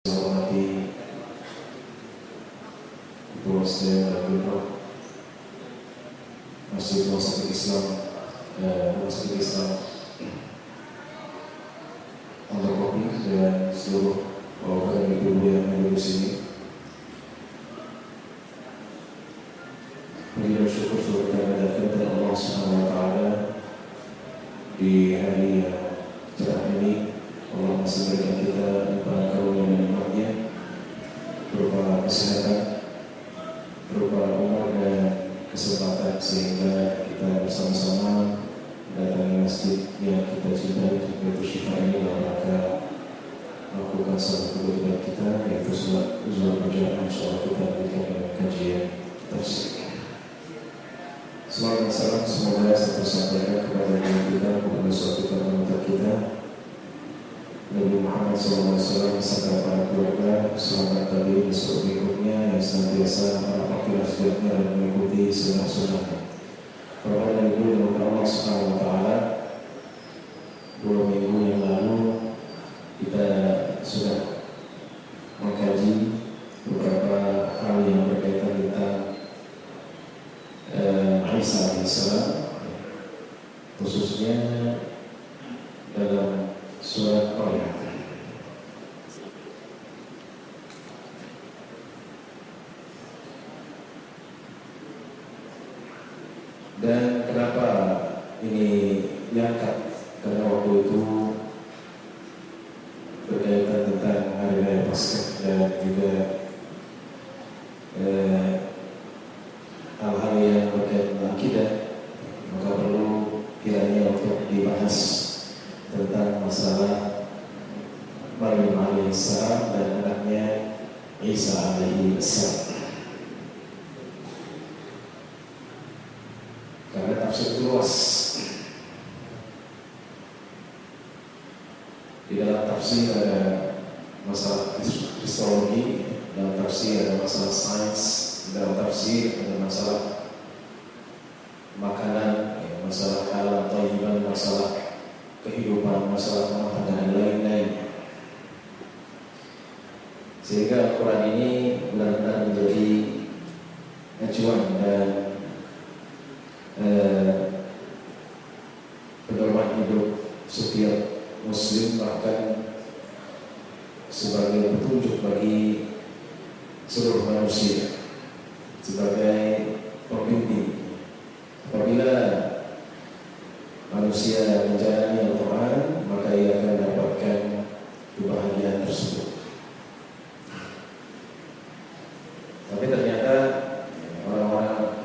Hormati Ketua Sdn dan Gubernur Masjid Rumah Sakit Islam Pondok Kopi dan seluruh bapak ibu yang ada di sini. Puji syukur kita panjatkan kepada Allah Subhanahu wa taala di hari yang cerah ini. Allah masih berikan kita limpahan karunia dan nikmat-Nya berupa kesehatan, berupa umur dan kesempatan sehingga kita bersama-sama mendatangi masjid yang kita cintai, yaitu Syifa ini dalam rangka melakukan salah kewajiban kita, yaitu sholat zuhur berjamaah. Insyaallah kita berikan dengan kajian tafsir. Selamat dan salam semoga tersampaikan kepada diri kita, kepada suatu kita, kita Nabi Muhammad SAW beserta para keluarga, sahabat tabi'in, berikutnya yang senantiasa merapakan sejarahnya dan mengikuti sunnah-sunnahnya. Bapak dan Ibu yang Allah Subhanahu wa taala, 2 minggu yang lalu kita sudah mengkaji beberapa hal yang berkaitan tentang Isa alaihissalam, khususnya dalam surat Maryam. Dan kenapa ini diangkat? Karena waktu itu berkaitan tentang hari raya Paskah dan juga hal-hal yang berkaitan dengan akidah, maka perlu kiranya untuk dibahas tentang masalah Maryam alaihissalam dan anaknya Isa alaihissalam. Karena tafsir itu luas. Di dalam tafsir ada masalah kristologi, dalam tafsir ada masalah sains, dalam tafsir ada masalah makanan, masalah halal thayyiban, masalah kehidupan, masalah rumah dan lain-lain. Sehingga Al-Quran ini benar-benar menjadi acuan dan pedoman hidup setiap Muslim, bahkan sebagai petunjuk bagi seluruh manusia, sebagai pembimbing. Apabila manusia menjalani Al-Quran, maka ia akan mendapatkan kebahagiaan tersebut. Tapi ternyata orang-orang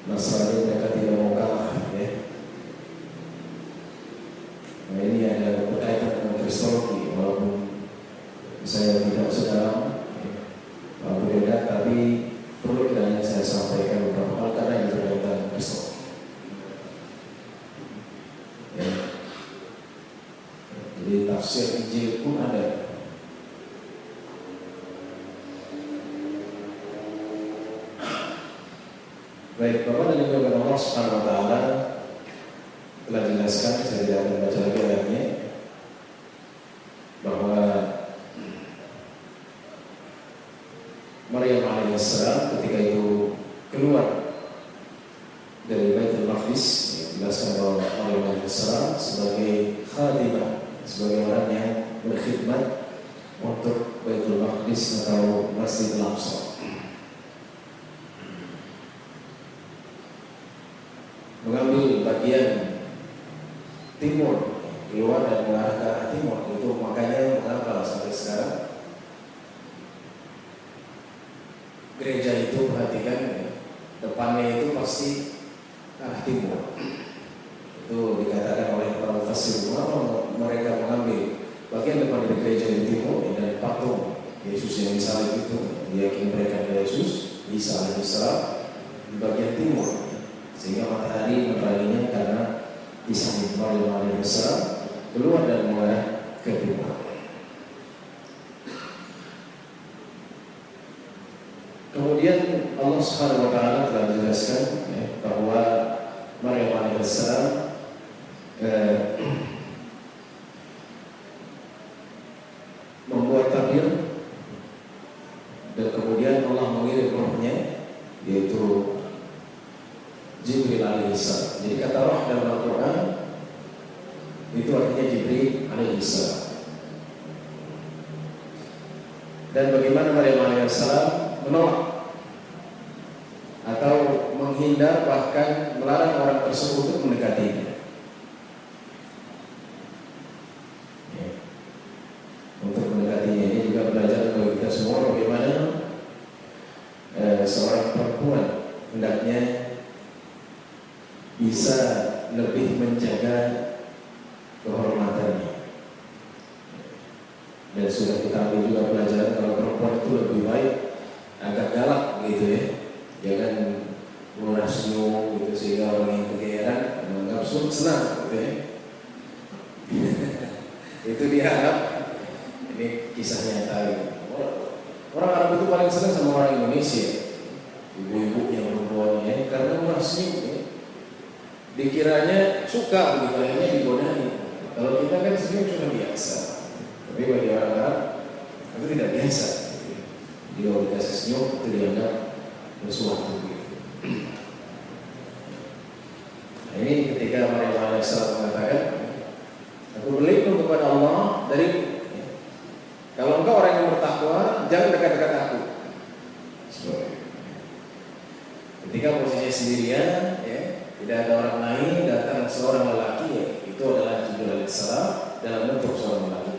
Nasrani mereka tidak mau kalah, ya. Nah, ini ada berkaitan dengan kristologi, walaupun saya tidak sedalam berbeda, tapi perlu kiranya saya sampaikan beberapa hal karena ini berkaitan dengan kristologi. Ya. Jadi tafsir Injil pun ada. Baik, Bapak dan Ibu Allah Subhanahu wa taala telah jelaskan, saya tidak akan baca lagi ayatnya, bahwa Maryam alaihissalam ketika itu keluar dari Baitul Maqdis, dijelaskan bahwa Maryam alaihissalam sebagai khadimah, sebagai orang yang berkhidmat untuk Baitul Maqdis atau Masjidil Aqsa, mengambil bagian timur, keluar dan mengarah ke arah timur. Itu makanya mengapa sampai sekarang gereja itu, perhatikan ya, depannya itu pasti arah timur. Itu dikatakan oleh para mufassir, mengapa mereka mengambil bagian depan dari gereja di timur dan patung Yesus yang disalib itu diyakini mereka Yesus Isa alaihissalam di bagian timur, sehingga matahari meneranginya karena Isa Maryam alaihissalam keluar dan mengarah ke timur. Kemudian Allah Subhanahu wa taala telah menjelaskan bahwa Maryam alaihissalam bertakbir dan kemudian Allah mengirim rohnya, yaitu Jibril alaihissalam. Jadi kata roh dalam Al-Quran itu artinya Jibril alaihissalam. Dan bagaimana Maryam alaihissalam menolak atau menghindar, bahkan melarang orang tersebut untuk mendekatinya. Untuk mendekatinya ini juga belajar bagi kita semua bagaimana seorang perempuan hendaknya bisa lebih menjaga kehormatannya. Dan sudah kita ambil juga pelajaran kalau perempuan itu lebih baik agak galak gitu ya, jangan murah senyum gitu sehingga orang yang kegeeran menganggap senang gitu ya. Itu dianggap, ini kisah nyata gitu. Orang Arab itu paling senang sama orang Indonesia, ibu-ibu yang perempuannya, karena murah senyum ya. Dikiranya suka begitu, akhirnya digodain. Kalau kita kan senyum sudah biasa, tapi bagi orang Arab itu tidak biasa. Jadi kalau dikasih senyum itu dianggap sesuatu gitu. Nah, ini ketika Maryam alaihissalam mengatakan, aku berlindung kepada Allah dari, kalau engkau orang yang bertakwa, jangan dekat-dekat aku. Ketika posisinya sendirian, ya, tidak ada orang lain, datang seorang lelaki, ya, itu adalah Jibril alaihissalam dalam bentuk seorang lelaki.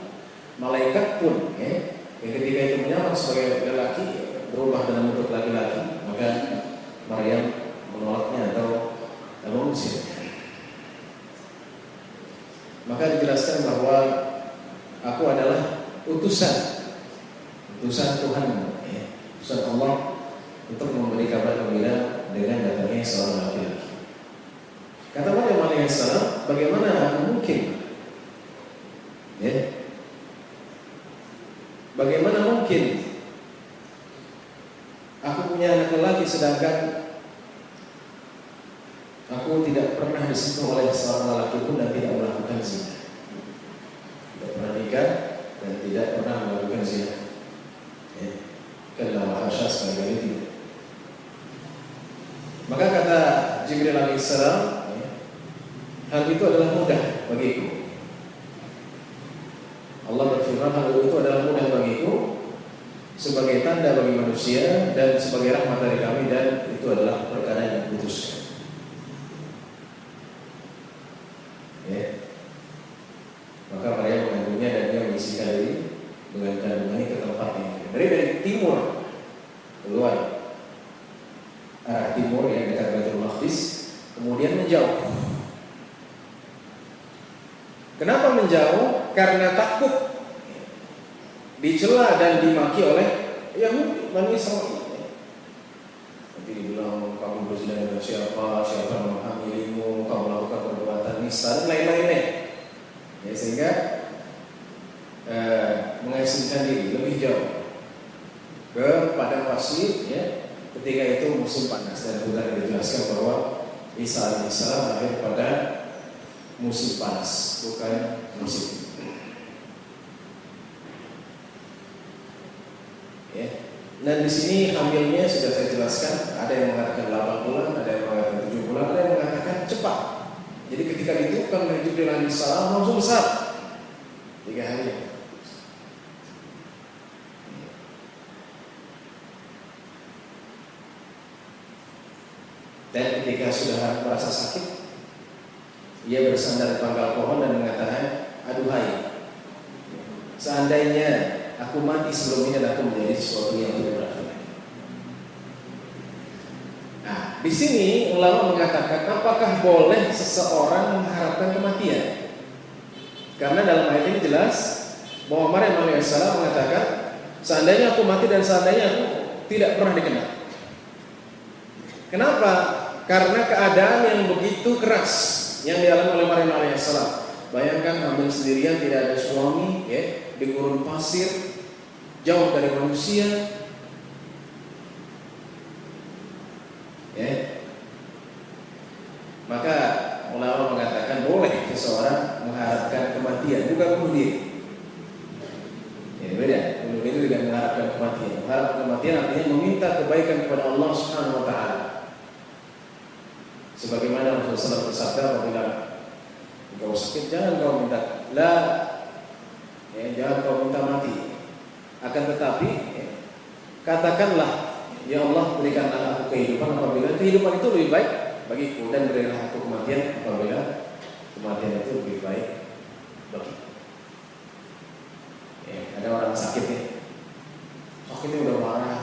Malaikat pun, ya, yang ketika itu menyamar sebagai lelaki, ya, berubah dalam bentuk laki-laki, maka Maryam menolaknya atau mengusir. Maka dijelaskan bahwa aku adalah utusan Tuhan, ya, utusan Allah untuk memberi kabar gembira dengan datangnya seorang laki-laki. Kata Maryam alaihissalam, bagaimana aku mungkin, ya, bagaimana mungkin aku punya anak lelaki sedangkan aku tidak pernah disentuh oleh seorang lelaki pun dan tidak melakukan zina, tidak pernah nikah dan tidak pernah melakukan zina. Ya, kalau hasya sekali tidak. Maka kata Jibril alaihissalam, ya, hal itu adalah mudah bagiku. Allah berfirman, hal itu adalah mudah bagiku sebagai tanda bagi manusia dan sebagai rahmat dari kami, dan itu adalah perkara yang diputuskan. Ya. Maka Maryam mengandungnya dan dia mengisikan diri dengan kandungannya ke tempat ini. Dari timur keluar, arah timur yang dekat Baitul Maqdis, kemudian menjauh. Kenapa menjauh? Karena takut dicela dan dimaki oleh Yahudi, Bani Israil. Nanti dibilang kamu berzina dengan siapa menghamilimu, kamu melakukan perbuatan nista dan lain-lainnya. Ya, sehingga mengasingkan diri lebih jauh ke padang pasir, ya, ketika itu musim panas. Dan sudah dijelaskan bahwa Isa alaihissalam lahir pada musim panas, bukan musim. Ya. Dan di sini hamilnya sudah saya jelaskan, ada yang mengatakan 8 bulan, ada yang mengatakan 7 bulan, ada yang mengatakan cepat. Jadi ketika ditiupkan oleh Jibril alaihissalam langsung besar, 3 hari. Dan ketika sudah merasa sakit, ia bersandar di pangkal pohon dan mengatakan, aduhai, seandainya aku mati sebelum ini dan aku menjadi sesuatu yang tidak berarti. Nah, di sini ulama mengatakan, apakah boleh seseorang mengharapkan kematian? Karena dalam ayat ini jelas bahwa Maryam alaihissalam mengatakan, seandainya aku mati dan seandainya aku tidak pernah dikenal. Kenapa? Karena keadaan yang begitu keras yang dialami oleh Maryam alaihissalam. Bayangkan hamil sendirian, tidak ada suami, ya, di gurun pasir, jauh dari manusia, ya. Maka ulama mengatakan boleh seseorang mengharapkan kematian, bukan bunuh diri. Ya, beda. hidup ini dengan mengharapkan kematian. Mengharapkan kematian artinya meminta kebaikan kepada Allah Subhanahu wa taala. Sebagaimana Rasulullah SAW bersabda, apabila engkau sakit jangan kau minta jangan kau minta mati. Akan tetapi katakanlah, ya Allah berikanlah aku kehidupan apabila kehidupan itu lebih baik bagiku, dan berilah aku kematian apabila kematian itu lebih baik bagiku. Ada orang sakit nih, sakitnya udah parah,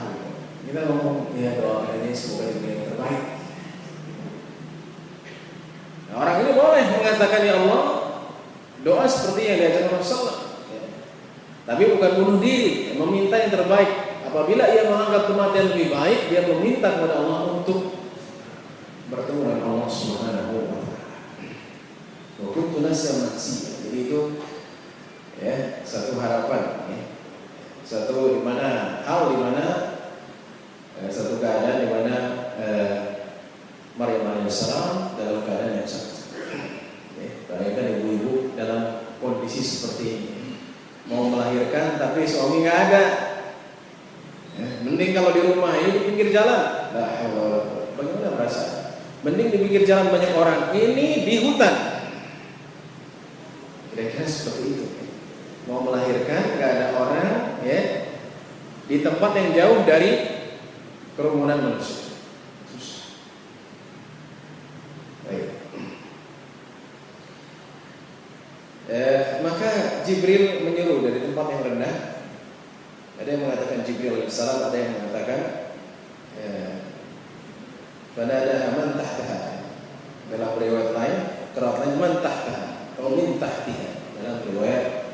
kita ngomong ya doakan aja semoga juga yang terbaik. Nah, orang ini boleh mengatakan ya Allah doa seperti yang diajarkan Rasulullah, tapi bukan bunuh diri, meminta yang terbaik. Apabila ia menganggap kematian lebih baik, dia meminta kepada Allah untuk bertemu dengan Allah Subhanahu wa taala. Waktu nasya maksi. Jadi itu satu harapan, satu satu keadaan di mana Maryam alaihissalam dalam keadaan yang sangat. Bayangkan ibu-ibu dalam kondisi seperti ini, mau melahirkan tapi suami nggak ada. Mending kalau di rumah, ini di pinggir jalan. Bagaimana perasaan? Mending di pinggir jalan banyak orang, ini di hutan. Kira-kira seperti itu. Mau melahirkan nggak ada orang, di tempat yang jauh dari kerumunan manusia. Baik. Maka Jibril menyuruh dari tempat yang rendah. Ada yang mengatakan Jibril alaihissalam, ada yang mengatakan fanadaha man tahtaha. Dalam riwayat lain, qiraat lain man tahtaha atau min tahtiha. Dalam riwayat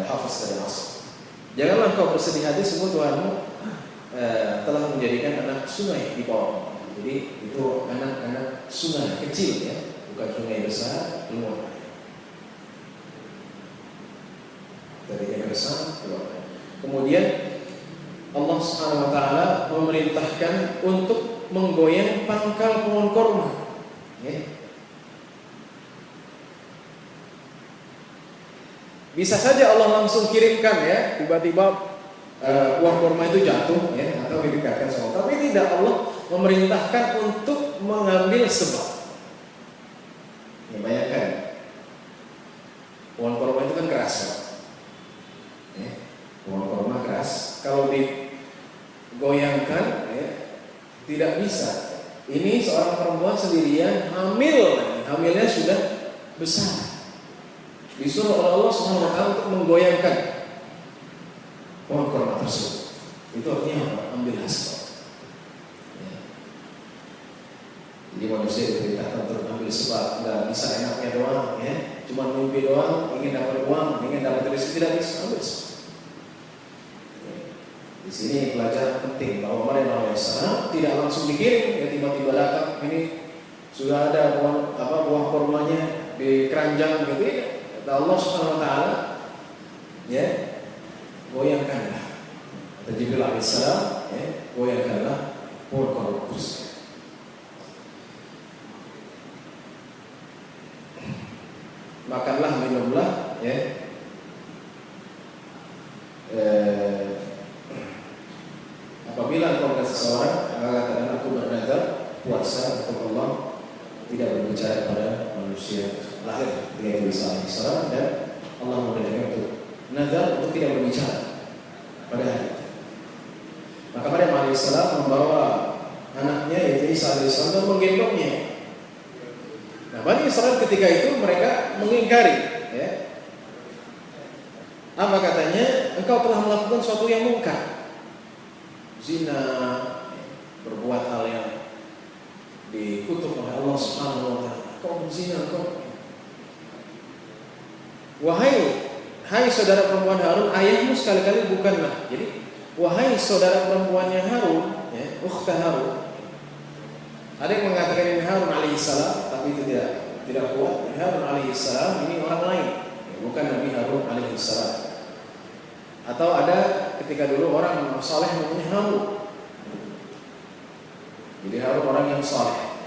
Hafiz dari Asr. Janganlah kau bersedih hati, semua Tuhanmu telah menjadikan anak sungai di bawah. Jadi itu anak-anak sungai kecil, bukan sungai besar keluar. Dari yang besar keluar. Kemudian Allah Subhanahu wa taala memerintahkan untuk menggoyang pangkal pohon korma. Bisa saja Allah langsung kirimkan, tiba-tiba buah korma itu jatuh, atau didekatkan sama. Tapi tidak, Allah memerintahkan untuk mengambil sebab. Bayangkan, pohon korma itu kan keras, pohon korma keras. Kalau digoyangkan, tidak bisa. Ini seorang perempuan sendirian, hamilnya sudah besar. Disuruh oleh Allah Subhanahu wa taala untuk menggoyangkan pohon korma tersebut. Itu artinya apa? Ambil sebab. Jadi manusia diperintahkan untuk ambil sebab, nggak bisa enaknya doang, cuma mimpi doang, ingin dapat uang, ingin dapat rezeki, tidak bisa, ambil sebab. Di sini pelajaran penting bahwa Maryam alaihissalam tidak langsung dikirim, tiba-tiba datang, ini sudah ada buah kormanya di keranjang gitu. Kata Allah Subhanahu wa taala, goyangkanlah. Kata Jibril alaihissalam, goyangkanlah pohon korma tersebut. Makanlah, minumlah, apabila engkau melihat seseorang, maka katakan aku bernazar puasa untuk Allah, tidak berbicara pada manusia. Lahir ketika Isa alaihissalam, dan Allah memerintahkan untuk nazar untuk tidak berbicara pada hari itu. Maka Maryam alaihissalam membawa anaknya yaitu Isa alaihissalam dan menggendongnya. Nah, Bani Israil ketika itu mereka mengingkari, apa katanya? Engkau telah melakukan sesuatu yang mungkar, zina, berbuat hal yang dikutuk oleh Allah Subhanahu wa taala. Kau berzina, kau. Hai saudara perempuan Harun, ayahmu sekali-kali bukanlah. Jadi, wahai saudara perempuannya Harun, ukhta Harun. Ada yang mengatakan ini Harun alaihissalam, tapi itu tidak kuat. Harun alaihissalam ini orang lain, bukan Nabi Harun alaihissalam. Atau ada ketika dulu orang saleh namanya Harun. Jadi Harun orang yang saleh.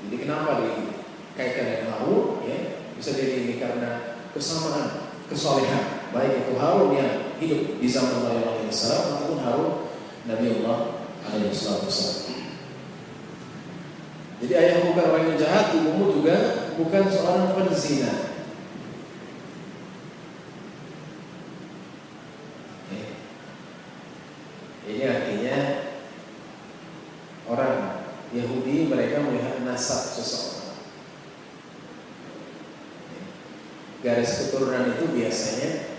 Jadi kenapa dikaitkan dengan Harun? Bisa jadi ini karena kesamaan kesalehan, baik itu Harun yang hidup di zaman Maryam alaihissalam ataupun Harun Nabiullah alaihissalam. Jadi ayah bukan orang yang jahat, ibumu juga bukan seorang penzina. Ini artinya orang Yahudi mereka melihat nasab seseorang. Garis keturunan itu biasanya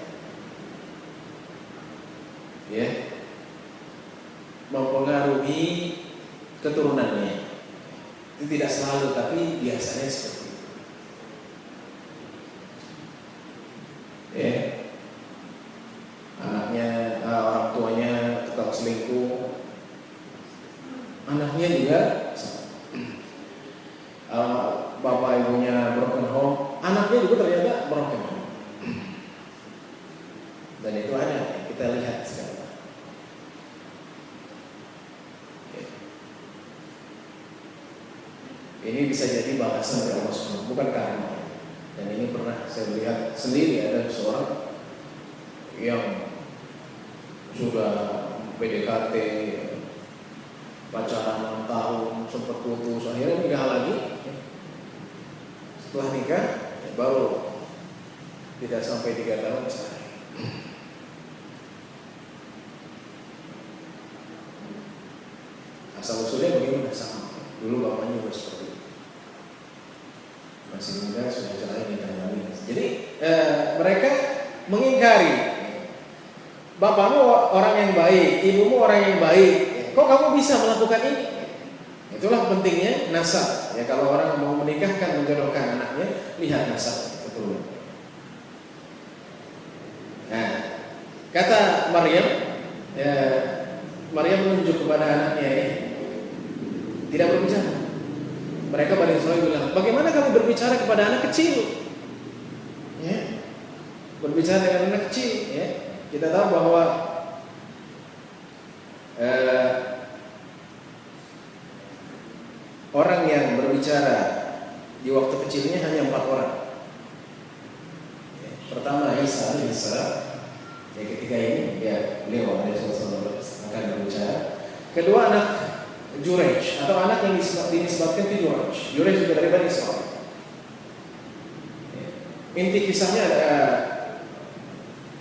mempengaruhi keturunannya. Itu tidak selalu, tapi biasanya seperti itu. Anaknya, orang tuanya tukang selingkuh, anaknya juga bapak ibunya broken home, anaknya juga ternyata broken home. Dan itu ada, kita lihat sekarang. Ini bisa jadi balasan dari Allah SWT, bukan karma. Dan ini pernah saya lihat sendiri, ada seorang yang sudah PDKT, pacaran 6 tahun, sempat putus, akhirnya nikah lagi. Setelah nikah, baru tidak sampai 3 tahun cerai. Asal usulnya bagaimana? Sama. Dulu bapaknya juga seperti itu. Masih muda sudah cerai nikah lagi. Jadi mereka mengingkari, bapakmu orang yang baik, ibumu orang yang baik, kok kamu bisa melakukan ini? Itulah pentingnya nasab. Ya, kalau orang mau menikahkan, menjodohkan anaknya, lihat nasab keturunan. Nah, kata Maryam, Maryam menunjuk kepada anaknya ini, tidak berbicara. Mereka Bani Israil bilang, bagaimana kamu berbicara kepada anak kecil? Ya, berbicara dengan anak kecil. Ya. Kita tahu bahwa orang yang berbicara di waktu kecilnya hanya 4 orang. Ya, pertama Isa alaihissalam. Ya, ketika ini beliau alaihissalam akan berbicara. Kedua anak Jurej atau anak yang dinisbatkan ke Jurej. Jurej juga dari Bani Israil. Inti kisahnya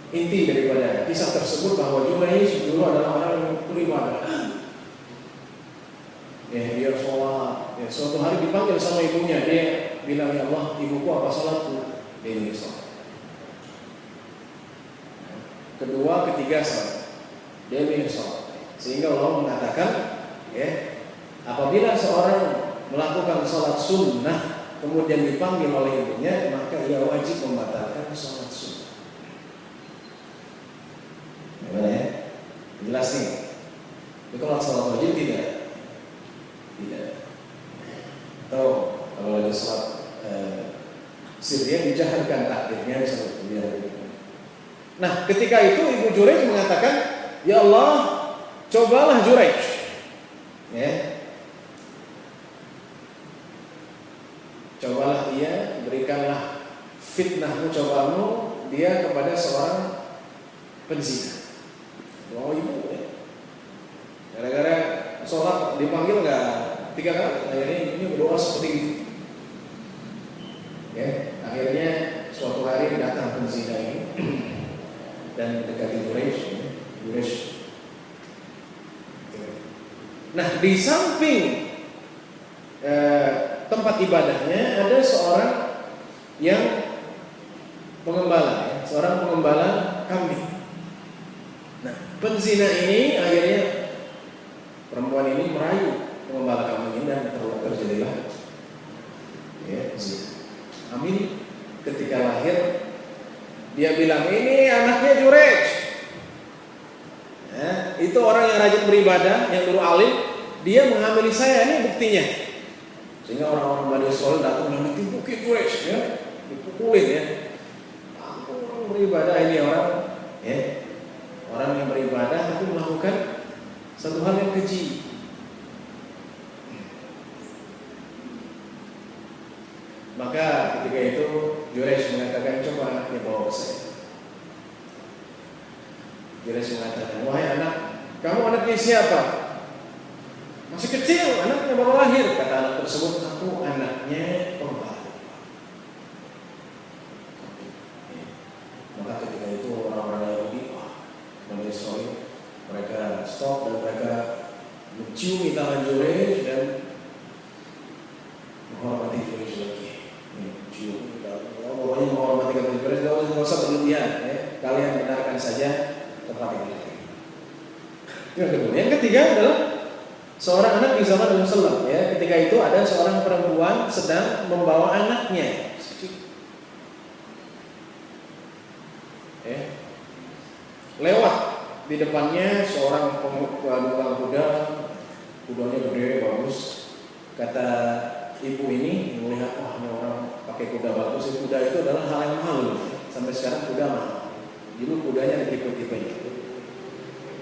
inti daripada kisah tersebut bahwa Jurej dulu adalah orang yang beribadah. Dia sholat. Suatu hari dipanggil sama ibunya, dia bilang, ya Allah, ibuku apa sholatku? Dia ini sholat. Kedua, ketiga sholat. Dia ini sholat. Sehingga Allah mengatakan, apabila seorang melakukan sholat sunnah kemudian dipanggil oleh ibunya, maka ia wajib membatalkan sholat sunnah. Gimana ya? Jelas nih. Itu kalau sholat wajib tidak. Atau kalau lagi sholat sirriah dijaharkan takbirnya misalnya. Nah, ketika itu ibu Jurej mengatakan, ya Allah, cobalah Jurej. Cobalah ia, berikanlah fitnahmu, cobamu dia kepada seorang penzina. Wow, ibu gara-gara sholat dipanggil nggak 3 kali, akhirnya ini berdoa seperti itu. Akhirnya suatu hari datang penzina ini dan mendekati Jurej. Nah, di samping tempat ibadahnya ada seorang yang pengembala, seorang pengembala kambing. Nah, penzina ini akhirnya perempuan ini merayu pengembala kambing ini dan terjadilah zina. Amin. Ketika lahir dia bilang, ini anaknya Jurej. Itu orang yang rajin beribadah, yang dulu alim, dia menghamili saya, ini buktinya. Sehingga orang-orang Bani Israil datang dan ditipukin Jurej, dipukulin ya. Orang beribadah ini orang yang beribadah tapi melakukan satu hal yang keji. Maka ketika itu Jurej mengatakan, coba anaknya bawa ke saya. Juraij mengatakan, wahai anak, kamu anaknya siapa? Masih kecil, anaknya baru lahir. Kata anak tersebut, aku anaknya pembantu. Maka ketika itu orang-orang Yahudi, Bani Israil, mereka stop dan mereka menciumi tangan Juraij dan menghormati Juraij lagi. Mencium, pokoknya menghormati kata Juraij, tidak usah berlebihan. Kalian benarkan saja tempat ini. Yang kedua, yang ketiga adalah seorang anak di zaman Rasulullah. Ya, ketika itu ada seorang perempuan sedang membawa anaknya. Lewat di depannya seorang penunggang kuda, kudanya gede, bagus. Kata ibu ini melihat, wah ini orang pakai kuda bagus. Kuda itu adalah hal yang mahal. Sampai sekarang kuda mahal. Dulu kudanya ada tipe-tipenya.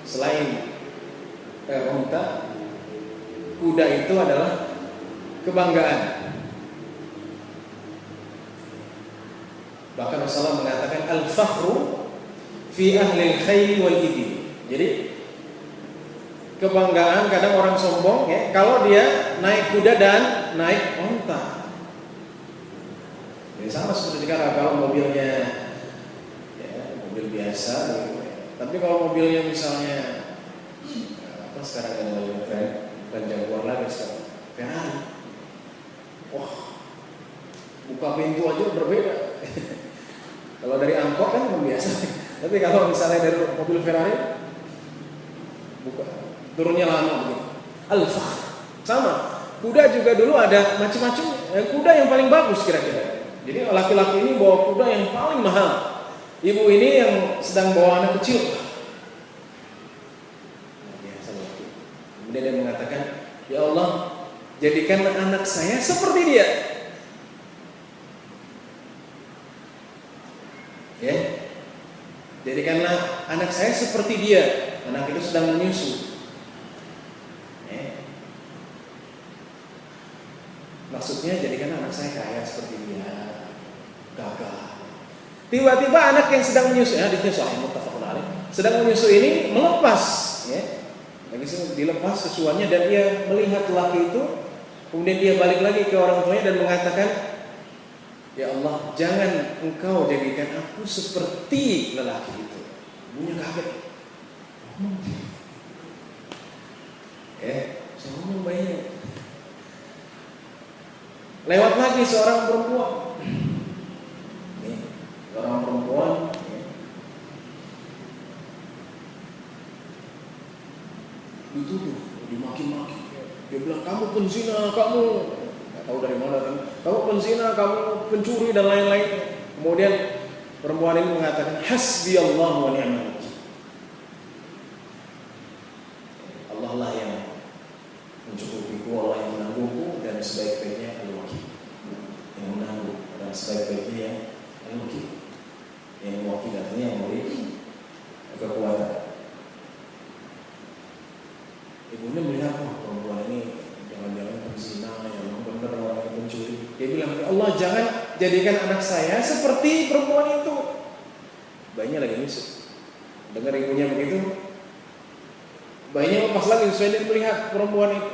Selain unta, kuda itu adalah kebanggaan. Bahkan Rasulullah mengatakan al-fakhru fi ahli al-khayl wal ibil. Jadi kebanggaan kadang orang sombong ya kalau dia naik kuda dan naik unta. Jadi sama seperti sekarang kalau mobilnya ya, mobil biasa gitu. Tapi kalau mobilnya misalnya apa sekarang yang lebih keren dan Jaguar lagi sekarang Ferrari. Wah, buka pintu aja berbeda. Kalau dari angkot kan biasa. Tapi kalau misalnya dari mobil Ferrari, buka turunnya lama begitu. Al-fakhr sama. Kuda juga dulu ada macam-macam. Kuda yang paling bagus kira-kira. Jadi laki-laki ini bawa kuda yang paling mahal. Ibu ini yang sedang bawa anak kecil. Biasa lagi. Kemudian dia mengatakan, ya Allah, jadikan anak saya seperti dia. Ya. Jadikanlah anak saya seperti dia. Anak itu sedang menyusu. Maksudnya jadikan anak saya kaya seperti dia, gagah. Tiba-tiba anak yang sedang menyusu, hadisnya sahih muttafaqun alaih, sedang menyusu ini melepas, ya, lagi dilepas susuannya dan dia melihat laki itu, kemudian dia balik lagi ke orang tuanya dan mengatakan, ya Allah, jangan engkau jadikan aku seperti lelaki itu. Ibunya kaget. Saya ngomong bayinya. Lewat lagi seorang perempuan. Seorang perempuan dituduh, dimaki-maki. Dia bilang, kamu penzina, kamu nggak tahu dari mana kan? Kamu penzina, kamu pencuri dan lain-lain. Kemudian perempuan ini mengatakan, hasbi Allah wa ni'mal wakil. Allah lah yang mencukupiku, Allah yang menanggungku dan sebaik-baiknya al-wakil. Yang menanggung dan sebaik-baiknya yang al-wakil. Yang wakil artinya yang memiliki kekuatan. Ibunya melihat, perempuan ini jangan-jangan penzina, yang benar orang yang pencuri. Dia bilang, ya Allah, jangan jadikan anak saya seperti perempuan itu. Bayinya lagi nyusu. Dengar ibunya begitu, bayinya lepas lagi sesuai dia melihat perempuan itu.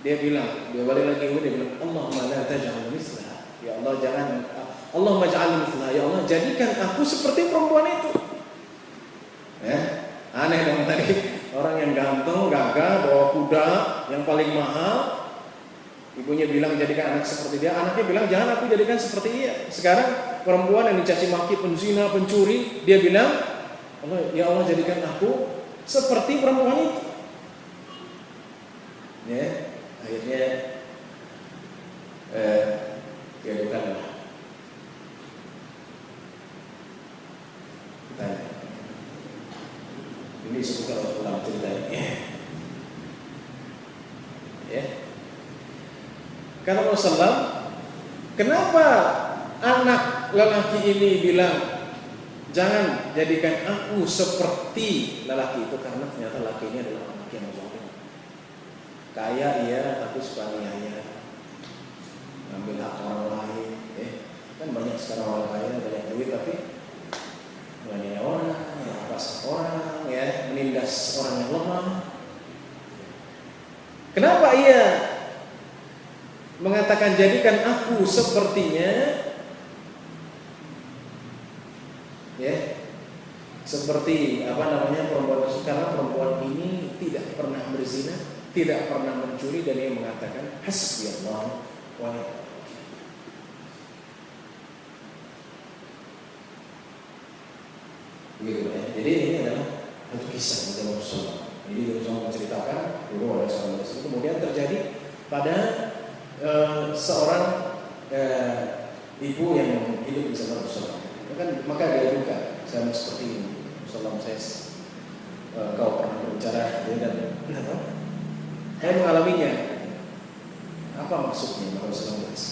Dia bilang, dia balik lagi ibu, dia bilang, Allahumma la taj'al mislah. Ya Allah, jangan, Allahumma ja'al mislah. Ya Allah, jadikan aku seperti perempuan itu. Aneh dong tadi. Orang yang ganteng, gagah, bawa kuda yang paling mahal. Ibunya bilang jadikan anak seperti dia. Anaknya bilang jangan aku jadikan seperti dia. Sekarang perempuan yang dicaci maki, penzina, pencuri, dia bilang, ya Allah, jadikan aku seperti perempuan itu. Ya, akhirnya diadukanlah. Tanya. Ini disebutkan oleh ulama ceritanya. Ya. Karena Rasulullah, kenapa anak lelaki ini bilang jangan jadikan aku seperti lelaki itu? Karena ternyata lelaki ini adalah anak yang zalim. Kaya iya, tapi suka niaya, ngambil hak orang lain. Kan banyak sekarang orang kaya banyak duit tapi menganiaya orang, merampas orang. seorang yang lemah. Kenapa ia mengatakan jadikan aku sepertinya, ya, seperti perempuan tersebut, karena perempuan ini tidak pernah berzina, tidak pernah mencuri, dan ia mengatakan hasbiyallah wa ni'mal wakil. Begitu ya. Jadi ini adalah satu kisah dalam Rasulullah. Jadi Rasulullah menceritakan dulu ada seorang tersebut, kemudian terjadi pada seorang ibu yang hidup di zaman Rasulullah. Maka dia duka, sama seperti ini. Rasulullah, kau pernah berbicara dan saya mengalaminya. Apa maksudnya? Maka Rasulullah bahas.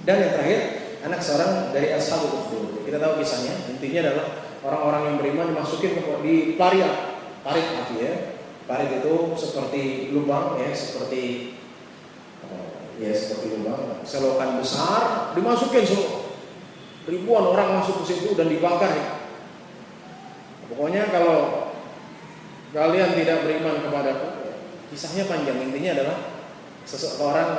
Dan yang terakhir, anak seorang dari Ashabul Ukhdud. Kita tahu kisahnya. Intinya adalah orang-orang yang beriman dimasukin di parit api ya. Parit itu seperti lubang ya, seperti lubang, selokan besar, dimasukin semua. Ribuan orang masuk ke situ dan dibakar ya. Pokoknya kalau kalian tidak beriman kepadaku, kisahnya panjang. Intinya adalah seseorang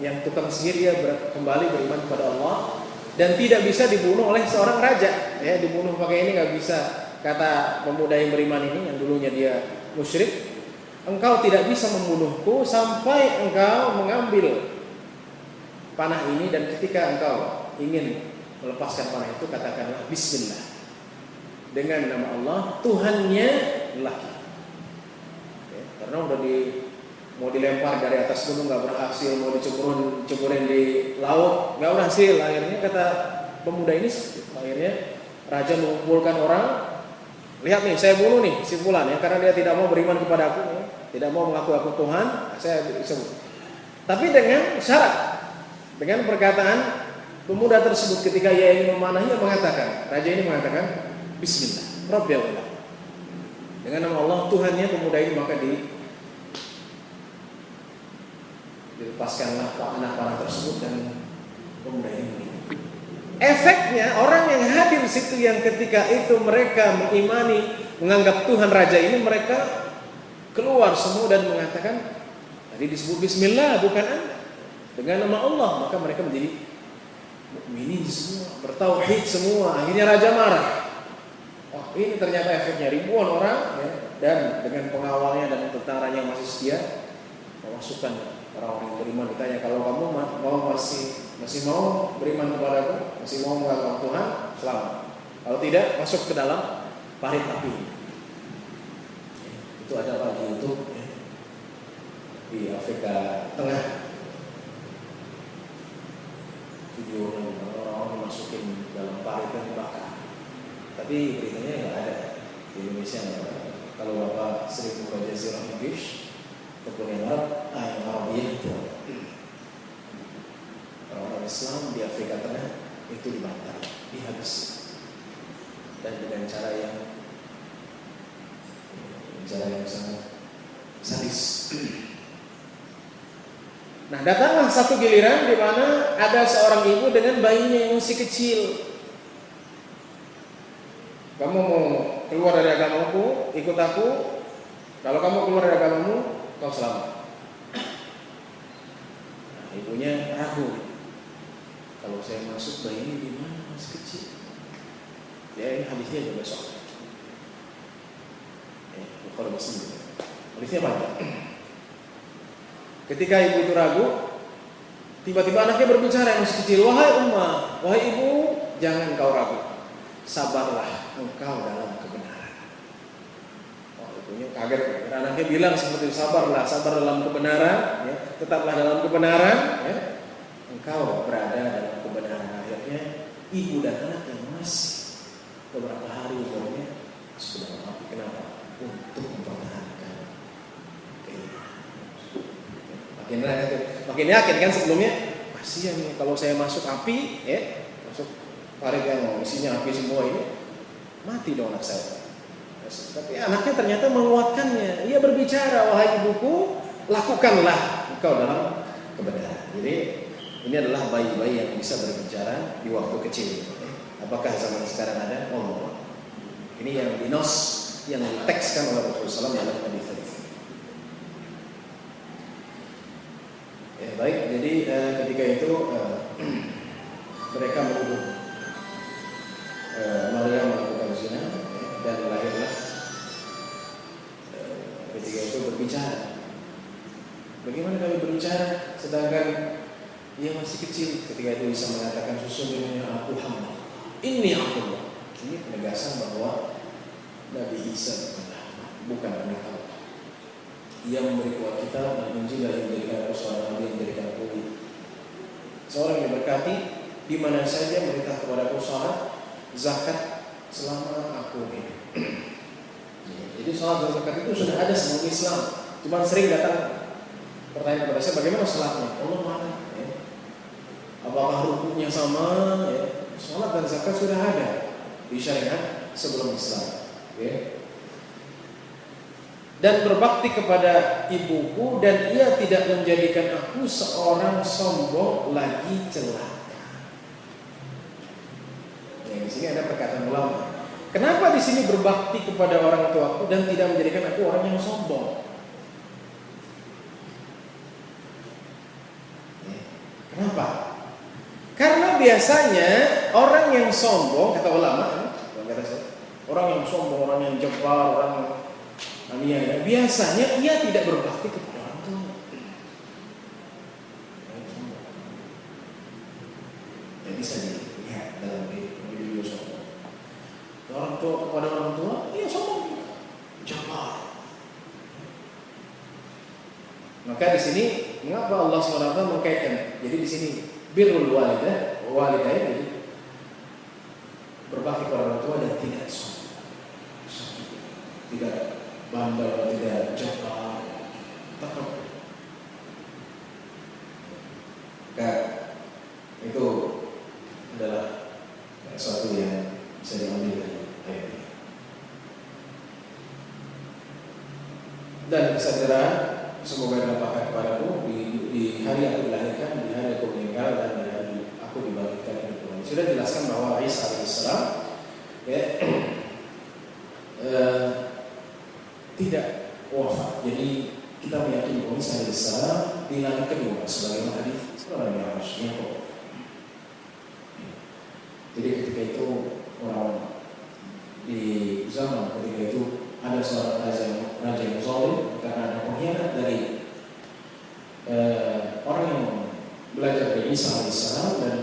yang tukang sihir, dia kembali beriman kepada Allah dan tidak bisa dibunuh oleh seorang raja. Ya, dibunuh pakai ini nggak bisa. Kata pemuda yang beriman ini, yang dulunya dia musyrik, engkau tidak bisa membunuhku sampai engkau mengambil panah ini, dan ketika engkau ingin melepaskan panah itu, katakanlah Bismillah, dengan nama Allah Tuhannya lelaki. Ya, karena udah mau dilempar dari atas gunung nggak berhasil, mau diceburin di laut nggak berhasil. Akhirnya kata pemuda ini, akhirnya raja mengumpulkan orang, lihat nih, saya bunuh nih si fulan ya, karena dia tidak mau beriman kepada aku ya, tidak mau mengaku aku Tuhan, saya disebut. Tapi dengan syarat, dengan perkataan pemuda tersebut ketika ia ingin memanahnya mengatakan, raja ini mengatakan Bismillah, Rabbi Allah, dengan nama Allah Tuhannya pemuda ini, maka dilepaskanlah panah tersebut dan pemuda ini meninggal. Efeknya orang yang hadir di situ, yang ketika itu mereka mengimani, menganggap Tuhan raja ini, mereka keluar semua dan mengatakan, tadi disebut Bismillah bukan Anda, dengan nama Allah, maka mereka menjadi mukminin semua, bertauhid semua. Akhirnya raja marah. Oh, ini ternyata efeknya, ribuan orang ya, dan dengan pengawalnya dan tentaranya masih setia, memasukkan orang-orang yang beriman. Ditanya, kalau kamu masih mau beriman kepadaku, masih mau mengaku Tuhan, selamat. Kalau tidak, masuk ke dalam parit api. Itu ada di YouTube ya, di Afrika Tengah, video orang masukin dalam parit dan dibakar. Tapi beritanya nggak ada di Indonesia. Kalau Bapak sering membaca Jazirah English ataupun yang Arab, yang Arabiah itu, orang-orang Islam di Afrika Tengah itu dibakar, dihabisi, dan dengan cara yang sangat sadis. Nah, datanglah satu giliran di mana ada seorang ibu dengan bayinya yang masih kecil. Kamu mau keluar dari agamaku, ikut aku. Kalau kamu keluar dari agamamu, kau selamat. Nah, ibunya ragu. Kalau saya masuk, bayi ini di mana, masih kecil. Ya, ini hadisnya juga besok. Bukhari Muslim. Hadisnya panjang. Ketika ibu itu ragu, tiba-tiba anaknya berbicara yang masih kecil, wahai ummah, wahai ibu, jangan kau ragu, sabarlah engkau dalam kebenaran. Oh, ibunya kaget, anaknya bilang seperti itu, sabar dalam kebenaran, ya, tetaplah dalam kebenaran, ya, engkau berada dalam kebenaran. Akhirnya ibu dan anak yang masih beberapa hari umurnya sudah mati. Kenapa? Untuk mempertahankan keimanan. Makin yakin kan sebelumnya, kasihan nih kalau saya masuk api, ya, masuk parit yang isinya api semua ini, mati dong anak saya. Tapi anaknya ternyata menguatkannya. Ia berbicara, wahai ibuku, lakukanlah engkau dalam kebenaran. Jadi ini adalah bayi-bayi yang bisa berbicara di waktu kecil. Apakah zaman sekarang ada? Oh, ini yang dinos yang ditekskan oleh Rasulullah SAW dalam hadis-hadis. Ya, baik, jadi ketika itu mereka menuduh Maria melakukan zina, dan lahirlah ketika itu berbicara. Bagaimana kami berbicara sedangkan ia masih kecil? Ketika itu Isa mengatakan, sesungguhnya aku hamba, ini Abdullah. Ini penegasan bahwa Nabi Isa bukan anak Allah. Ia memberi kuat kita dan Injil yang menjadikan aku seorang nabi, yang menjadikan aku seorang yang berkati di mana saja, merintah kepada aku salat, zakat selama aku hidup. Jadi salat dan zakat itu sudah ada sebelum Islam. Cuma sering datang pertanyaan kepada saya, bagaimana salatnya? Allah mana? Ya. Apakah rukunya sama? Ya. Salat dan zakat sudah ada di syariat sebelum Islam. Ya. Dan berbakti kepada ibuku, dan ia tidak menjadikan aku seorang sombong lagi celaka. Ya, di sini ada perkataan ulama. Kenapa di sini berbakti kepada orang tuaku dan tidak menjadikan aku orang yang sombong? Ya. Kenapa? Karena biasanya orang yang sombong, kata ulama, orang yang sombong, orang yang jebal, orang yang aniaya, biasanya ia tidak berbakti kepada orang tua. Ya, bisa dilihat dalam video sombong. Orang tua kepada orang tua, ia sombong, jebal. Maka di sini mengapa Allah SWT mengkaitkan? Jadi di sini birrul walidah, jadi berbakti kepada orang tua dan tidak sombong, tidak bandel, tidak jebak, takut. Maka itu adalah sesuatu yang bisa diambil dari ayat ini. Dan kesadaran semoga dampakkan kepadaku di hari aku dilahirkan, di hari aku meninggal, dan di hari aku dibangkitkan dari kubur. Sudah dijelaskan bahwa Isa alaihissalam tidak wafat. Jadi kita meyakini bahwa Isa alaihissalam di langit kedua, sebagaimana tadi seorang yang harusnya kok. Jadi ketika itu orang di zaman ketika itu ada seorang raja yang zalim karena ada pengkhianat dari orang yang belajar dari Isa alaihissalam, dan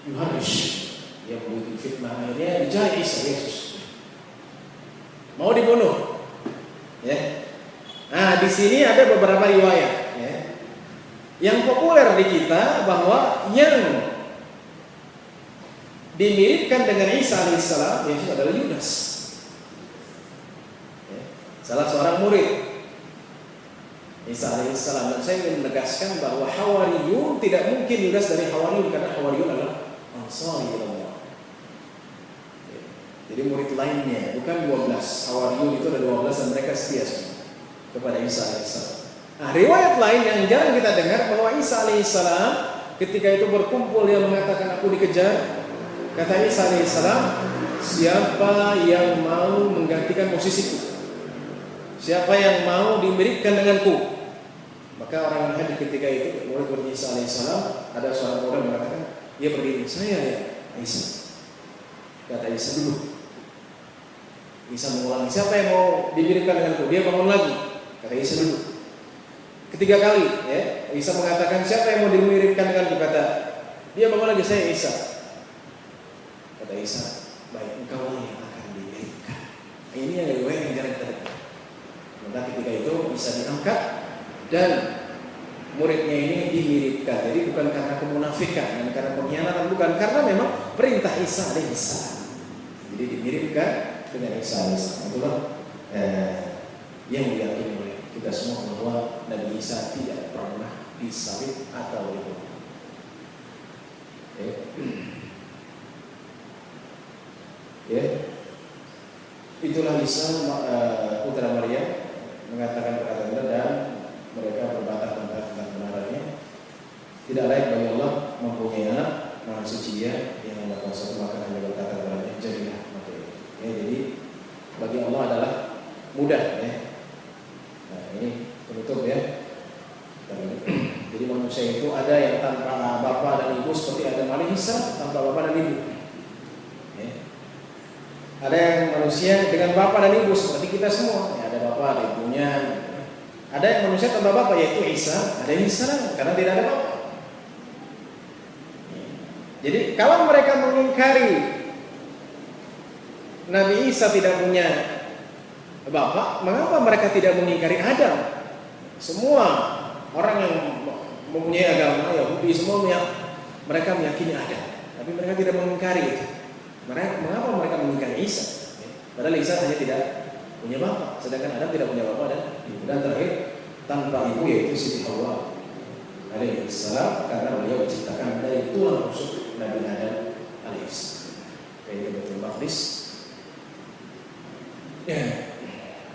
Yohanes yang membuat fitnah, akhirnya dicari Isa Yesus mau dibunuh. Ya. Nah, di sini ada beberapa riwayat, ya. Yang populer di kita bahwa yang dimiripkan dengan Isa alaihissalam Yesus adalah Yudas, ya. Salah seorang murid Isa alaihissalam. Dan saya ingin menegaskan bahwa Hawariyun tidak mungkin Yudas dari Hawariyun, karena Hawariyun adalah Ansari Allah. Jadi murid lainnya, bukan 12. Hawariyun itu ada 12 dan mereka setia kepada Isa alaihissalam. Nah, riwayat lain yang jarang kita dengar bahwa Isa alaihissalam ketika itu berkumpul, dia mengatakan aku dikejar. Kata Isa alaihissalam, siapa yang mau menggantikan posisiku? Siapa yang mau dimiripkan denganku? Maka orang yang hadir ketika itu, murid Isa alaihissalam, ada seorang orang mengatakan, dia berdiri, saya ya Isa. Kata Isa, dulu. Isa mengulangi, siapa yang mau dimiripkan denganku? Dia bangun lagi. Kata Isa, dulu. Ketiga kali, ya, Isa mengatakan, siapa yang mau dimiripkan denganku? Kata dia bangun lagi, saya Isa. Kata Isa, baik, engkau yang akan dimiripkan. Ini yang riwayat yang jarang kita dengar. Maka ketika itu Isa diangkat dan muridnya ini dimiripkan. Jadi bukan karena kemunafikan dan karena pengkhianatan, bukan, karena memang perintah Isa alaihissalam. Jadi dimiripkan dengan Isa alaihissalam. Itulah yang diyakini oleh kita semua bahwa Nabi Isa tidak pernah disalib atau dibunuh. Ya, itulah Isa putra Maria mengatakan perkataan benar, dan mereka berbantah tentang kebenarannya. Tidak layak bagi Allah mempunyai anak, Maha Suci Dia yang melakukan suatu, maka hanya berkata kepadanya jadilah maka itu. Ya, jadi bagi Allah adalah mudah ya. Nah, ini penutup ya. Jadi manusia itu ada yang tanpa bapak dan ibu seperti Adam alaihissalam tanpa bapak dan ibu. Ya. Ada yang manusia dengan bapak dan ibu seperti kita semua. Ya, ada bapak, ada ibunya. Ada yang manusia tanpa bapak yaitu Isa, ada Isa karena tidak ada bapak. Jadi kalau mereka mengingkari Nabi Isa tidak punya bapak, mengapa mereka tidak mengingkari Adam? Semua orang yang mempunyai agama Yahudi semua mereka meyakini Adam, tapi mereka tidak mengingkari itu. Mengapa mereka mengingkari Isa? Padahal Isa hanya tidak punya bapak, sedangkan Adam tidak punya bapak dan ibu. Dan terakhir tanpa ibu yaitu Siti Hawa alaihissalam karena beliau diciptakan dari tulang rusuk Nabi Adam alaihissalam. Kayak Baitul Maqdis. Ya.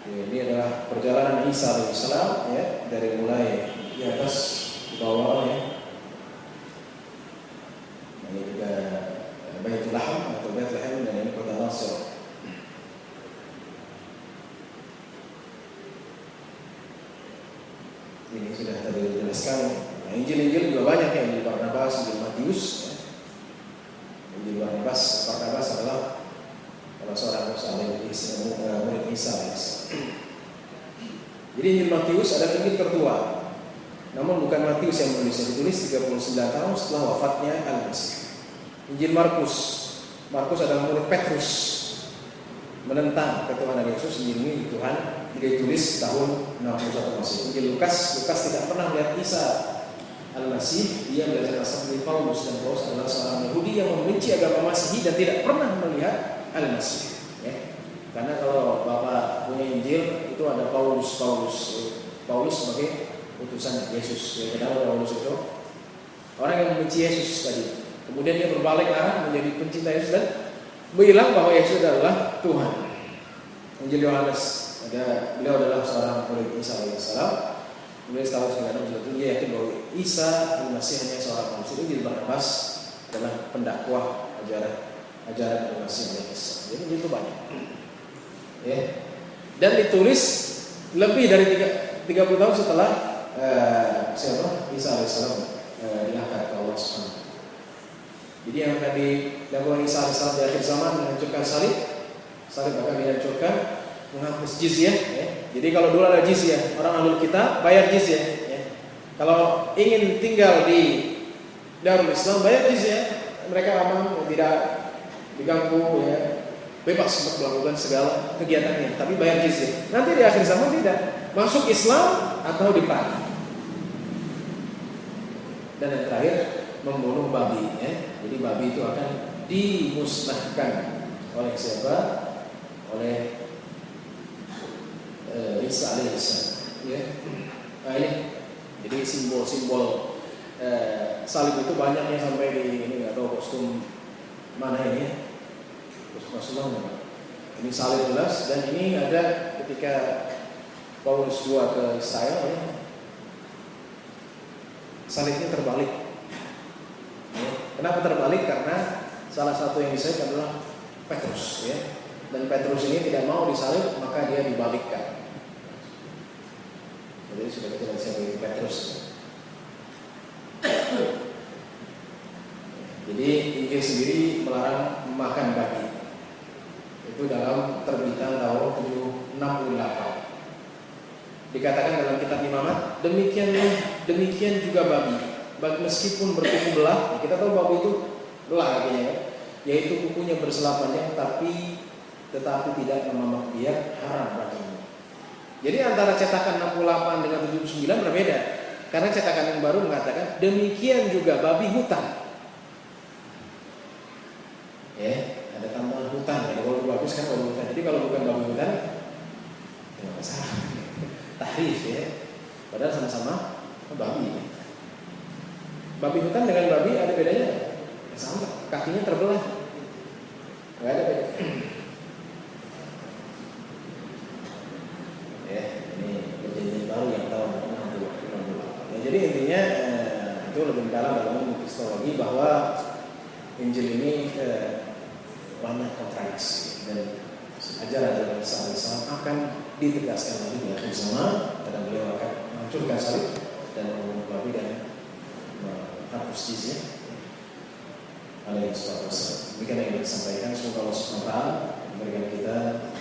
Ini adalah perjalanan Isa alaihissalam ya, dari mulai di atas ke bawah ya. Ini juga Baitul Laham atau Bethlehem dan ini kota Nasr. Ini sudah tadi dijelaskan. Nah, Injil-Injil juga banyak ya, Injil Barnabas, Injil Matius. Ya. Injil Barnabas adalah seorang murid Isa. Jadi Injil Matius adalah Injil tertua. Namun bukan Matius yang menulisnya, ditulis 39 tahun setelah wafatnya Al-Masih. Injil Markus adalah murid Petrus menentang ketuhanan Yesus. Injil ini Tuhan ditulis tahun 61 Masehi. Injil Lukas tidak pernah melihat Isa Al-Masih. Dia belajar asal dari Paulus, dan Paulus adalah seorang Yahudi yang membenci agama Masihi dan tidak pernah melihat Al-Masih. Ya. Karena kalau Bapak punya Injil itu ada Paulus sebagai utusan Yesus. Ya, kenapa Paulus itu orang yang membenci Yesus tadi. Kemudian dia berbalik arah menjadi pencinta Yesus dan bilang bahwa Yesus adalah Tuhan. Injil Yohanes beliau adalah seorang murid Isa alaihissalam. Kemudian tahun 1991 dia yakin bahwa Isa Al-Masih hanya seorang manusia. Injil Barnabas adalah pendakwah ajaran Al-Masih alaihissalam. Jadi itu banyak. Ya. Dan ditulis lebih dari 30 tahun setelah Isa alaihissalam diangkat ke Allah Subhanahu. Jadi yang tadi dakwah Isa alaihissalam di akhir zaman menghancurkan salib akan dihancurkan, menghapus jizyah. Ya. Jadi kalau dulu ada jizyah, orang ahlul kitab bayar jizyah. Ya. Kalau ingin tinggal di Darul Islam bayar jizyah, mereka aman, tidak diganggu, ya, bebas untuk melakukan segala kegiatannya, tapi bayar jizyah. Nanti di akhir zaman tidak, masuk Islam atau dipanah. Dan yang terakhir membunuh babi. Ya. Jadi babi itu akan dimusnahkan oleh siapa? Oleh Isa alaihissalam. Ya. Nah, ini jadi simbol-simbol salib itu banyaknya sampai di ini, nggak tahu kostum mana ini ya. Kostum mana? Ini salib jelas, dan ini ada ketika Paulus 2 ke Israel ya. Salibnya terbalik. Ya. Kenapa terbalik? Karena salah satu yang disalib adalah Petrus ya. Dan Petrus ini tidak mau disalib, maka dia dibalikkan. Jadi sudah kita lihat Petrus. Jadi Injil sendiri melarang makan babi. Itu dalam terbitan tahun 768. Dikatakan dalam kitab Imamat, demikian juga babi. Meskipun berkuku belah, kita tahu babi itu belah artinya, yaitu kukunya bersela panjang, tetapi tidak memamak biak, haram baginya. Jadi antara cetakan 68 dengan 79 berbeda. Karena cetakan yang baru mengatakan demikian juga babi hutan. Ya, ada tambahan hutan. Ya, kalau bagus kan babi hutan. Jadi kalau bukan babi hutan, ya masalah. Tahrif ya. Padahal sama-sama babi. Babi hutan dengan babi ada bedanya? Ya, sama. Kakinya terbelah. Nggak ada beda. Ya, ini perjanjian baru yang tahun 68. Ya, jadi intinya itu lebih dalam ilmu kristologi bahwa Injil ini banyak kontradiksi dan ajaran Isa alaihissalam akan ditegaskan lagi di akhir zaman, karena beliau akan menghancurkan salib dan mengubah dan menghapus jizyah alaihissalam. Demikian yang disampaikan. Semoga Allah SWT memberikan kita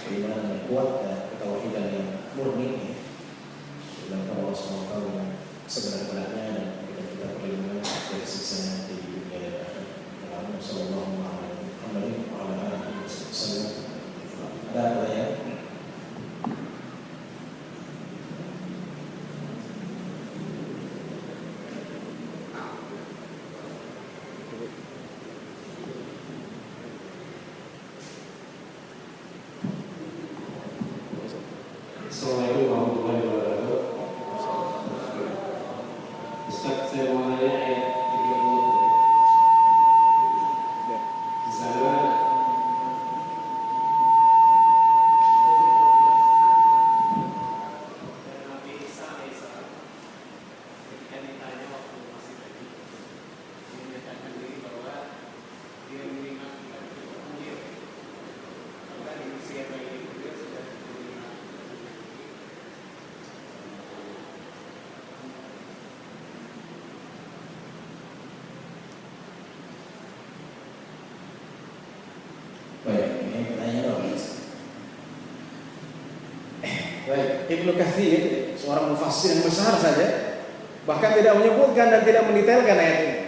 keimanan yang kuat dan ketauhidan yang murni, dan Allah SWT yang sebenar-benarnya, dan memberikan kita perlindungan dari siksanya di dunia dan akhirat. Sallallahu alaihi wasallam. Ada pertanyaan? Assalamualaikum warahmatullahi wabarakatuh. Ustaz, saya mau nanya ayat 30. Di sana baik, ini pertanyaan apa? Baik, Ibnu Katsir, seorang mufassir yang besar saja, bahkan tidak menyebutkan dan tidak mendetailkan ayat ini.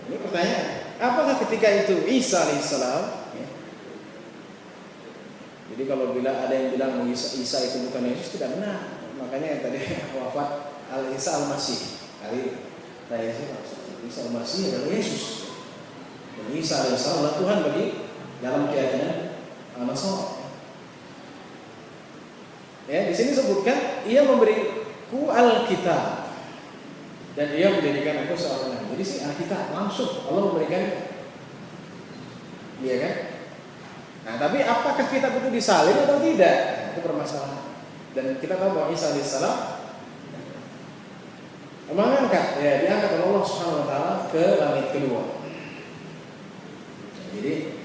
Ini pertanyaan, apakah ketika itu Isa alaihissalam? Ya. Jadi kalau bila ada yang bilang Isa itu bukan Yesus, tidak benar. Makanya tadi wafat Isa al-Masih. Kali saya Isa al-Masih adalah Yesus. Dan Isa alaihissalam adalah Tuhan bagi dalam keyakinan Nasrani. Ya, di sini sebutkan ia memberiku Alkitab dan ia menjadikan aku seorang nabi. Jadi sih Alkitab langsung Allah memberikan, iya kan? Nah, tapi apakah kitab itu disalin atau tidak? Nah, itu permasalahan. Dan kita tahu bahwa Isa alaihissalam mengangkat, ya, diangkat oleh Allah Subhanahu wa taala ke langit kedua. Jadi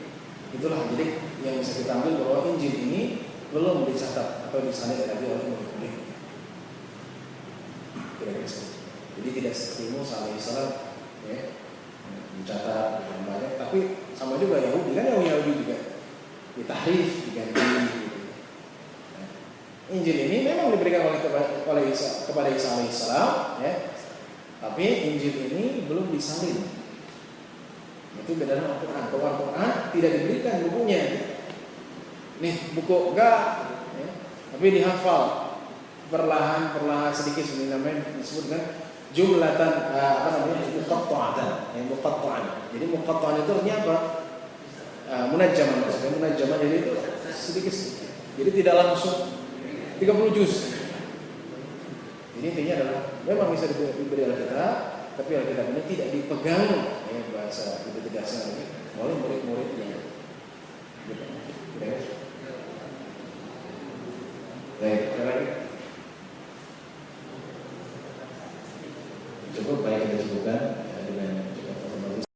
itulah jadi yang bisa kita ambil bahwa Injil ini belum dicatat atau disalin lagi oleh murid-murid. Jadi tidak seperti Musa alaihissalam, ya, dicatat banyak, tapi sama juga Yahudi kan, Yahudi juga ditahrif, diganti. Gitu. Nah, Injil ini memang diberikan kepada Isa alaihissalam, ya, tapi Injil ini belum disalin. Itu beda dengan Al-Quran. Kalau Al-Quran tidak diberikan bukunya, nih buku enggak, ya, tapi dihafal perlahan sedikit, ini namanya disebutkan jumlatan muqatta'atan, muqatta'an. Jadi muqatta'an itu artinya apa? Munajjaman, maksudnya munajjaman, jadi itu sedikit. Jadi tidak langsung 30 juz. Jadi intinya adalah memang bisa diberi Alkitab, tapi Alkitab ini tidak dipegang, ya, bahasa itu tegasnya lagi oleh murid-muridnya. Baik, lagi. Cukup baik kita sebutkan.